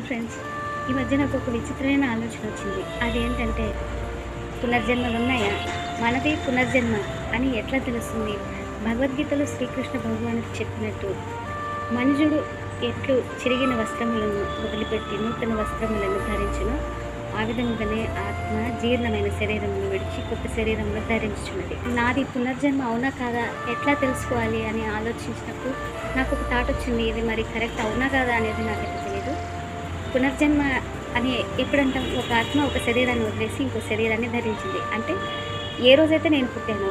Friends, ఈ మధ్య నాకు ఒక విచిత్రమైన ఆలోచన వచ్చింది. అదేంటంటే పునర్జన్మలు ఉన్నాయా? మనది పునర్జన్మ అని ఎట్లా తెలుస్తుంది? భగవద్గీతలో శ్రీకృష్ణ భగవానుడు చెప్పినట్టు మనుజుడు ఎట్లు చిరిగిన వస్త్రములను వదిలిపెట్టి నూతన వస్త్రములను ధరించును, ఆ విధముగానే ఆత్మ జీర్ణమైన శరీరమును విడిచి కొత్త శరీరంలో ధరించుచున్నది. నాది పునర్జన్మ అవునా కాదా ఎట్లా తెలుసుకోవాలి అని ఆలోచించినప్పుడు నాకు ఒక థాట్ వచ్చింది. ఇది మరి కరెక్ట్ అవునా కాదా అనేది నాకైతే తెలియదు. పునర్జన్మ అని ఎప్పుడంటాం? ఒక ఆత్మ ఒక శరీరాన్ని వదిలేసి ఇంకో శరీరాన్ని ధరించింది అంటే ఏ రోజైతే నేను పుట్టానో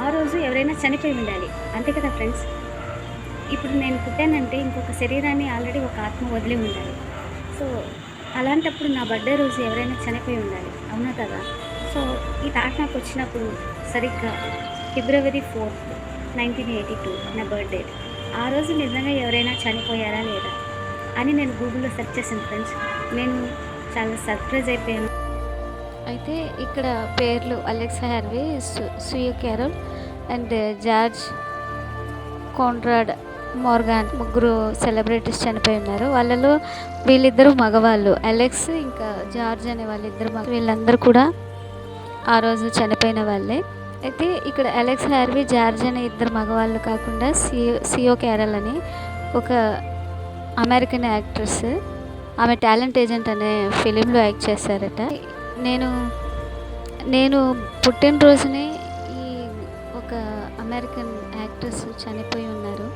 ఆ రోజు ఎవరైనా చనిపోయి ఉండాలి, అంతే కదా ఫ్రెండ్స్. ఇప్పుడు నేను పుట్టానంటే ఇంకొక శరీరాన్ని ఆల్రెడీ ఒక ఆత్మ వదిలి ఉండాలి. సో అలాంటప్పుడు నా బర్త్డే రోజు ఎవరైనా చనిపోయి ఉండాలి, అవునా కదా? సో ఈ థాట్ నాకు వచ్చినప్పుడు సరిగ్గా ఫిబ్రవరి 4th 1982 నా బర్త్డే. ఆ రోజు నిజంగా ఎవరైనా చనిపోయారా లేదా అని నేను గూగుల్లో సెర్చ్ చేశాను ఫ్రెండ్స్. నేను చాలా సర్ప్రైజ్ అయిపోయాను. అయితే ఇక్కడ పేర్లు అలెక్సా హార్వే, సుయు Carroll and George Conrad Morgan ముగ్గురు సెలబ్రిటీస్ చనిపోయి ఉన్నారు. వాళ్ళలో వీళ్ళిద్దరూ మగవాళ్ళు, అలెక్స్ ఇంకా జార్జ్ అనే వాళ్ళిద్దరు వీళ్ళందరూ కూడా ఆ రోజు చనిపోయిన వాళ్ళే. అయితే ఇక్కడ అలెక్స్ హార్వే, జార్జ్ అనే ఇద్దరు మగవాళ్ళు కాకుండా సియో క్యారల్ అని ఒక అమెరికన్ యాక్ట్రెస్, ఆమె టాలెంట్ ఏజెంట్ అనే ఫిలింలో యాక్ట్ చేశారట. నేను పుట్టినరోజునే ఈ ఒక అమెరికన్ యాక్ట్రెస్ చనిపోయి ఉన్నారు.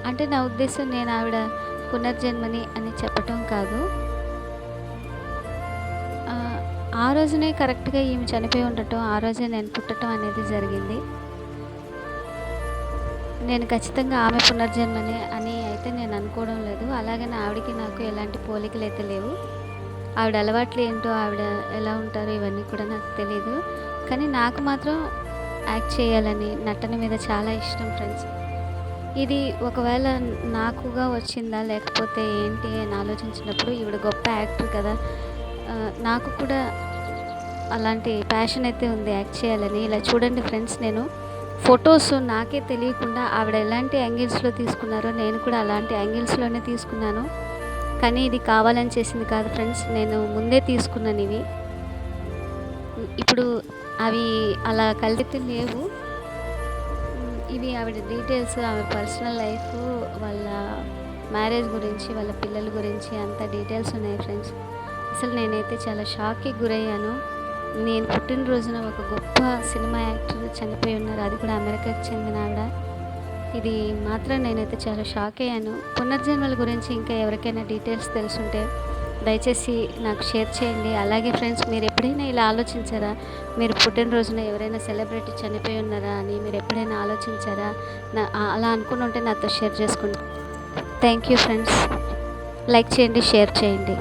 అంటే నా ఉద్దేశం నేను ఆవిడ పునర్జన్మని అని చెప్పటం కాదు. ఆ రోజునే కరెక్ట్గా ఈమె చనిపోయి ఉండటం, ఆ రోజే నేను పుట్టడం అనేది జరిగింది. నేను ఖచ్చితంగా ఆమె పునర్జన్మని అని అయితే నేను అనుకోవడం లేదు. అలాగని ఆవిడకి నాకు ఎలాంటి పోలికలు అయితే లేవు. ఆవిడ అలవాట్లు ఏంటో, ఆవిడ ఎలా ఉంటారో ఇవన్నీ కూడా నాకు తెలియదు. కానీ నాకు మాత్రం యాక్ట్ చేయాలని, నటన మీద చాలా ఇష్టం ఫ్రెండ్స్. ఇది ఒకవేళ నాకుగా వచ్చిందా లేకపోతే ఏంటి అని ఆలోచించినప్పుడు ఈవిడ గొప్ప యాక్టర్ కదా, నాకు కూడా అలాంటి ప్యాషన్ అయితే ఉంది యాక్ట్ చేయాలని. ఇలా చూడండి ఫ్రెండ్స్, నేను ఫొటోస్ నాకే తెలియకుండా ఆవిడ ఎలాంటి యాంగిల్స్లో తీసుకున్నారో నేను కూడా అలాంటి యాంగిల్స్లోనే తీసుకున్నాను. కానీ ఇది కావాలని చేసింది కాదు ఫ్రెండ్స్, నేను ముందే తీసుకున్నాను ఇవి. ఇప్పుడు అవి అలా కలిసి లేవు. ఇవి ఆవిడ డీటెయిల్స్, ఆవిడ పర్సనల్ లైఫ్, వాళ్ళ మ్యారేజ్ గురించి, వాళ్ళ పిల్లల గురించి అంత డీటెయిల్స్ ఉన్నాయి ఫ్రెండ్స్. అసలు నేనైతే చాలా షాక్కి గురయ్యాను. నేను పుట్టినరోజున ఒక గొప్ప సినిమా యాక్టర్ చనిపోయి ఉన్నారు, అది కూడా అమెరికాకి చెందిన ఆవిడ. ఇది మాత్రం నేనైతే చాలా షాక్ అయ్యాను. పునర్జన్మల గురించి ఇంకా ఎవరికైనా డీటెయిల్స్ తెలుసుంటే దయచేసి నాకు షేర్ చేయండి. అలాగే ఫ్రెండ్స్, మీరు ఎప్పుడైనా ఇలా ఆలోచించారా? మీరు పుట్టినరోజున ఎవరైనా సెలబ్రిటీ చనిపోయి ఉన్నారా అని మీరు ఎప్పుడైనా ఆలోచించారా? అలా అనుకుని ఉంటే నాతో షేర్ చేసుకోండి. Thank you friends. లైక్ చేయండి, షేర్ చేయండి.